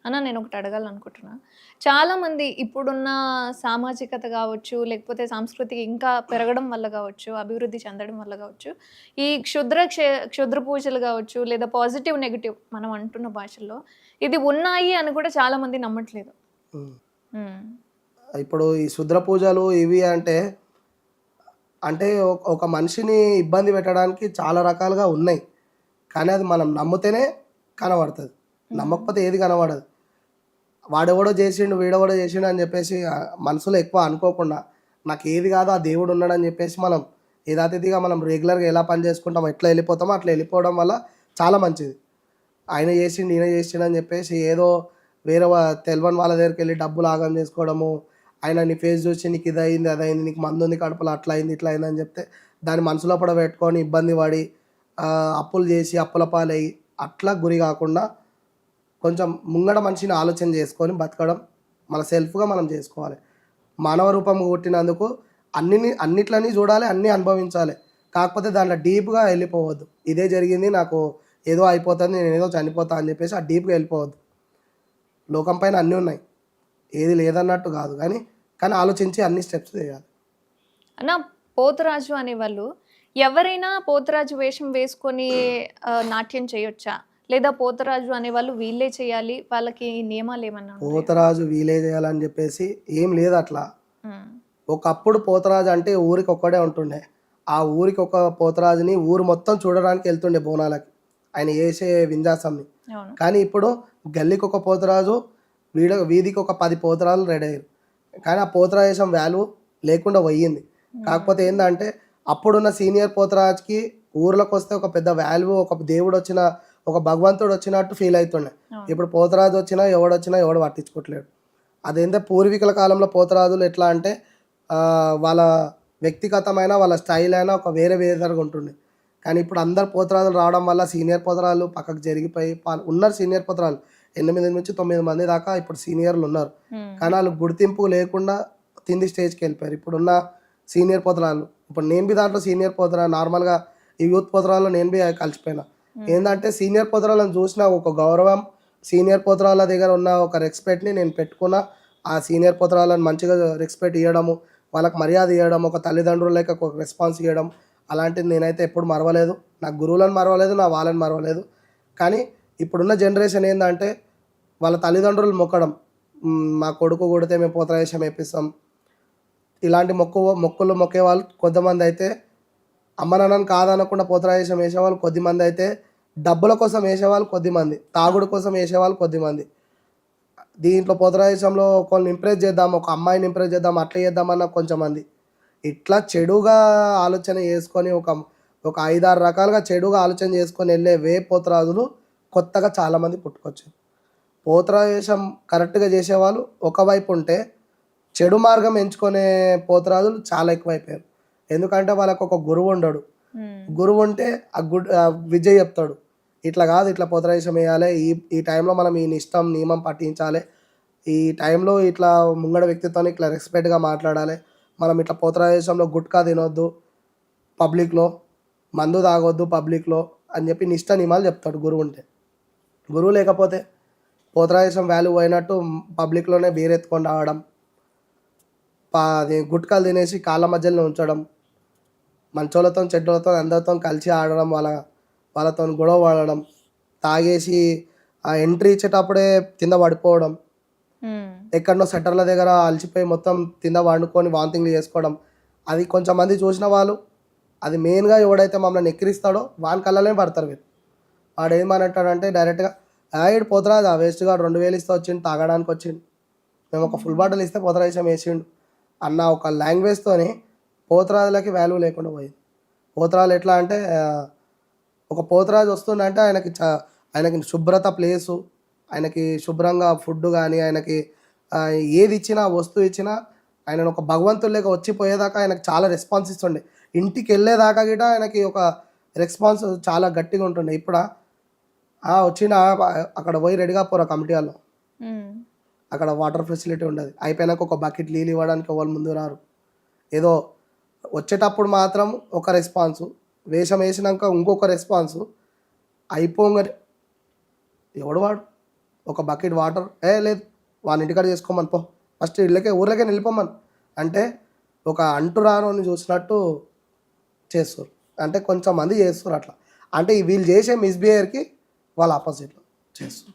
అన్న నేను ఒకటి అడగాలనుకుంటున్నా. చాలామంది ఇప్పుడున్న సామాజికత గావచ్చు, లేకపోతే సంస్కృతి ఇంకా పెరగడం వల్ల గావచ్చు, అభివృద్ధి చెందడం వల్ల గావచ్చు, ఈ క్షుద్ర పూజలు గావచ్చు, లేదా పాజిటివ్, నెగెటివ్ మనం అంటున్న భాషల్లో ఇది ఉన్నాయి అని కూడా చాలామంది నమ్మట్లేదు. హ్మ్. హ్మ్. ఇప్పుడు ఈ శుద్ర పూజలు ఇవి అంటే, అంటే ఒక మనిషిని ఇబ్బంది పెట్టడానికి చాలా రకాలుగా ఉన్నాయి. కానీ అది మనం నమ్మితేనే కనబడతది. హ్మ్. నమ్మకపోతే ఏది కనబడదు. వాడెవడో జేసిండు, వీడెవడో జేసిండు అని జెప్పేసి మనసులో ఎక్కువ అనుకోకుండా, నాకేది గాదో ఆ దేవుడున్నాడని జెప్పేసి మనం యథాతిథిగా మనం రెగ్యులర్‌గా ఎలా పని జేసుకుంటామో, ఎట్లా యెళ్ళిపోతామో అట్లా యెళ్ళిపోవడం వల్ల చాలా మంచిది. ఆయన జేసిండు, ఈయన జేసిండు అని జెప్పేసి ఏదో వేరే తెలవని వాళ్ళ దగ్గరికెళ్ళి డబ్బులు ఆగం జేసుకోవడము, ఆయన నీ ఫేస్ జూసి నీకు ఇదయింది, అదయింది, నీకు మందుంది కడుపులో అట్లా అయింది, ఇట్లా అయిందని జెప్తే, దాన్ని మనసులో కూడా పెట్టుకొని ఇబ్బంది పడి అప్పులు జేసి, అప్పుల పాలయ్యి అట్లా గురి గాకుండా కొంచెం ముంగడ మనిషిని ఆలోచన చేసుకొని బతకడం మన సెల్ఫ్‌గా మనం జేసుకోవాలి. మానవ రూపం పుట్టినందుకు అన్నిట్లని జూడాలి, అన్నీ అనుభవించాలి. కాకపోతే దాంట్లో డీప్‌గా ఎళ్ళిపోవద్దు. ఇదే జరిగింది నాకు ఏదో అయిపోతుంది, నేనేదో చనిపోతా అని జెప్పేసి ఆ డీప్‌గా ఎళ్ళిపోవద్దు. లోకం పైన అన్నీ ఉన్నాయి. ఏది లేదన్నట్టు గాదు గానీ, కానీ ఆలోచించి అన్ని స్టెప్స్ చేయాలి. అన్న పోతురాజు అనేవాళ్ళు ఎవరైనా పోతురాజు వేషం వేసుకొని నాట్యం చేయొచ్చా? లేదా పోతురాజు అనేవాళ్ళు వీళ్ళే చేయాలి, వాళ్ళకి నియమాలేమన్నా ఉంటాయా? పోతరాజు వీలే జేయాలని జెప్పేసి ఏం లేదట్లా. హ్మ్. ఒకప్పుడు పోతరాజు అంటే ఊరికొక్కడే ఉంటుండే. ఆ ఊరికొక పోతరాజుని ఊరు మొత్తం చూడడానికి ఎళ్తుండే బోనాలకి. ఆయన యేసే విన్యాసాన్ని. అవును. కానీ ఇప్పుడు గల్లీకొక పోతరాజు, వీధికొక 10 పోతరాజులు రెడీ అయ్యిర్రు. కానీ ఆ పోతరాజేశం వాల్యూ లేకుండా పోయింది. కాకపోతే హ్మ్. ఏందంటే, అప్పుడున్న సీనియర్ పోతరాజుకి ఊర్లోకొస్తే ఒక పెద్ద వాల్యూ, ఒక దేవుడొచ్చిన, ఒక భగవంతుడొచ్చినట్టు ఫీల్ అయితుండే. అవును. ఇప్పుడు పోతరాజొచ్చినా, ఎవడొచ్చినా ఎవడు పట్టించుకోవట్లేడు. అదేందో పూర్వీకుల కాలంలో పోతరాజులు ఎట్లా అంటే వాళ్ళ వ్యక్తిగతమైన వాళ్ళ స్టైల్ అయినా ఒక వేరే వేరేగా ఉంటుండే. కానీ ఇప్పుడు అందరు పోతరాజులు రావడం వల్ల సీనియర్ పోతరాజులు పక్కకు జరిగిపోయి ఉన్నారు సీనియర్ పోతరాజులు. 8-9 మంది దాకా ఇప్పుడు సీనియర్‌లున్నారు. హ్మ్. కానీ ఆళ్ళు గుర్తింపు లేకుండా కింది స్టేజ్‌కెళ్ళిపోయారు. ఇప్పుడున్న సీనియర్ పోతరాజులు. ఇప్పుడు నేను బి దాంట్లో సీనియర్ పోతరాజు నార్మల్‌గా ఈ యూత్ పోతరాజులో నేను బి కలిసిపోయినా. హ్మ్. ఏందంటే సీనియర్ పోతరాజులను చూసిన ఒక గౌరవం, సీనియర్ పోతరాజుల దగ్గర ఉన్న ఒక రెస్పెక్ట్‌ని నేను పెట్టుకున్న. ఆ సీనియర్ పోతరాజులను మంచిగా రెస్పెక్ట్ ఇయ్యడము, వాళ్ళకి మర్యాద ఇయ్యడం, ఒక తల్లిదండ్రులు లెక్క ఒక రెస్పాన్స్ ఇయ్యడం, అలాంటిది నేనైతే ఎప్పుడు మరవలేదు. నా గురువులను మరవలేదు, నా వాళ్ళని మరవలేదు. కానీ ఇప్పుడున్న జనరేషన్ ఏందంటే, వాళ్ళ తల్లిదండ్రులు మొక్కడం. మా కొడుకు కొడితే మేము పోతరాజేషం ఏపిస్తాం. ఇలాంటి మొక్కులు మొక్కేవాళ్ళు కొంతమందైతే, అమ్మ నాన్నని కాదనకుండా పోతరాజేషం ఏసేవాళ్ళు కొద్దిమందైతే, డబ్బుల కోసం ఏసేవాళ్ళు కొద్దిమంది, తాగుడు అవును. కోసం ఏసేవాళ్ళు కొద్దిమంది. దీంట్లో పోతరాజేశంలో ఒకళ్ళని ఇంప్రెస్ చేద్దాం, ఒక అమ్మాయిని ఇంప్రెస్ చేద్దాం, అట్లా చేద్దామన్న కొంచెమంది. ఇట్లా చెడుగా ఆలోచన చేసుకొని ఒక 5, 6 రకాలుగా చెడుగా ఆలోచన చేసుకొని ఎళ్ళే పోతురాజులు కొత్తగా చాలామంది పుట్టుకొచ్చారు. పోతురాజేశం కరెక్ట్‌గా చేసేవాళ్ళు ఒకవైపు ఉంటే, చెడు మార్గం ఎంచుకునే పోతురాజులు చాలా ఎక్కువైపోయారు. ఎందుకంటే వాళ్ళకొక గురువుండడు. హ్మ్. గురువుంటే విద్య చెప్తాడు. ఇట్లా గాదు, ఇట్లా పోతరాజేశం ఎయాలే. ఈ ఈ టైంలో మనం ఈ నిష్టం, నియమం పాటించాలే. ఈ టైంలో ఇట్లా ముంగడ వ్యక్తితోని ఇట్లా రెస్పెక్ట్‌గా మాట్లాడాలి. మనం ఇట్లా పోతరాజేశంలో గుట్కా తినొద్దు పబ్లిక్‌లో, మందు తాగొద్దు పబ్లిక్‌లో అని జెప్పి నిష్ట నియమాలు చెప్తాడు గురువుంటే. గురువు లేకపోతే పోతరాజేశం వాల్యూ పోయినట్టు పబ్లిక్‌లోనే బీర్ ఎత్తుకొని రావడం, అది గుట్కాలు తినేసి కాళ్ళ మధ్యలోనే ఉంచడం, మంచోళ్ళతోని, చెడ్డోళ్ళతోని అందరితోని కలిసి ఆడడం, వాళ్ళతోని గొడవ పడడం, తాగేసి ఆ ఎంట్రీ ఇచ్చేటప్పుడే కింద పడిపోవడం, హ్మ్. ఎక్కడనో షట్టర్ల దగ్గర అలసిపోయి మొత్తం కింద పండుకొని వామిటింగ్‌లు చేసుకోవడం. అది కొంచెంమంది చూసిన వాళ్ళు, అది మెయిన్‌గా ఎవడైతే మమ్మల్ని ఎక్కిరిస్తాడో వాని కళ్ళలోనే పడతారు వీళ్ళు. వాడేమనంటాడంటే డైరెక్ట్‌గా ఈడు పోతురాజు వేస్ట్ గాడు 2000 ఇస్తే వచ్చిండు, తాగడానికొచ్చిండు. మేము ఒక ఫుల్ హ్మ్. బాటిల్ ఇస్తే పోతరాజేశం ఏసిండు అన్న ఒక లాంగ్వేజ్‌తోని పోతురాజులకి వాల్యూ లేకుండా పోయింది. పోతురాజులు ఎట్లా అంటే ఒక పోతురాజు వస్తుండంటే ఆయనకి శుభ్రత ప్లేసు, ఆయనకి శుభ్రంగా ఫుడ్ గానీ, ఆయనకి ఏది ఇచ్చినా, వస్తువు ఇచ్చినా ఆయనను ఒక భగవంతుడి లెక్క వచ్చిపోయేదాకా ఆయనకు చాలా రెస్పాన్స్ ఇస్తుండే. ఇంటికెళ్ళేదాకా గిట ఆయనకి ఒక రెస్పాన్స్ చాలా గట్టిగా ఉంటుండే. ఇప్పుడా వచ్చిండా అక్కడ పోయి రెడీగా పోరా కమిటీ ఆళ్ళు. హ్మ్. అక్కడ వాటర్ ఫెసిలిటీ ఉండదు. అయిపోయినాక ఒక బకెట్ నీళ్ళు ఇవ్వడానికి ఎవరు ముందు రారు. ఏదో వచ్చేటప్పుడు మాత్రం ఒక రెస్పాన్సు, వేషం ఏసినంక ఇంకొక రెస్పాన్సు, అయిపోంగానే ఎవడు వాడు? ఒక బకెట్ వాటర్ లేదు వాళ్ళ ఇంటికాడ చేసుకోమని పో, ఫస్ట్ ఊర్లకే వెళ్ళిపోమని అంటే ఒక అంటురాను చూసినట్టు చేస్తారు. అంటే కొంచెం మంది చేస్తారు అట్లా. అంటే వీళ్ళు చేసే మిస్బిహేవియర్కి వాళ్ళ ఆపోజిట్లో చేస్తారు.